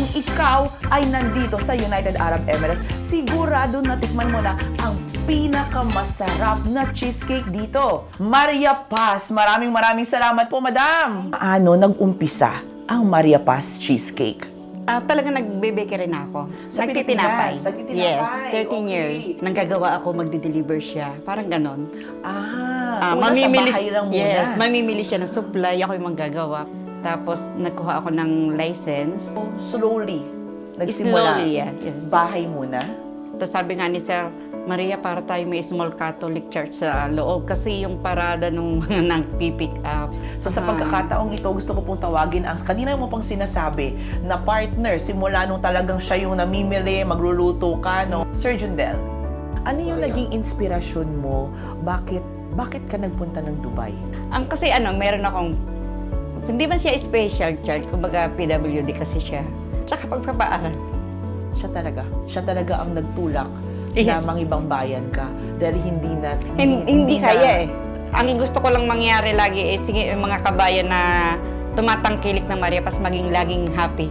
kung ikaw ay nandito sa United Arab Emirates, sigurado natikman mo na ang pinakamasarap na cheesecake dito. Maria Paz, maraming salamat po, madam. Ano nag-umpisa ang Maria Paz Cheesecake? Talagang nagbe-bake rin ako. Sa Nagtitinapay. Pilipinas, nagtitinapay. Yes, 13 Okay. years. Nanggagawa ako, magde-deliver siya. Parang ganon. Una sa bahay lang muna. Yes, mamimili siya ng supply. Ako yung manggagawa. Tapos, nagkuha ako ng license. Slowly, nagsimula. Slowly, yeah. Yes. Bahay muna. Tapos sabi nga ni Sir, Maria, para tayo may small Catholic church sa loob. Kasi yung parada nung mga nag-pick up. So sa pagkakataong ito, gusto ko pong tawagin ang kanina mo pang sinasabi na partner, simula nung talagang siya yung namimili, magluluto ka, no? Sir Jundel, ano yung naging inspirasyon mo? Bakit ka nagpunta ng Dubai? Ang kasi meron akong, hindi man siya special child, kumbaga PWD kasi siya. Tsaka pagpapaaral. Siya talaga ang nagtulak Yes. na ibang bayan ka dahil hindi Hindi kaya eh. Ang gusto ko lang mangyari lagi sige, yung mga kabayan na tumatangkilik ng Maria Paz maging laging happy.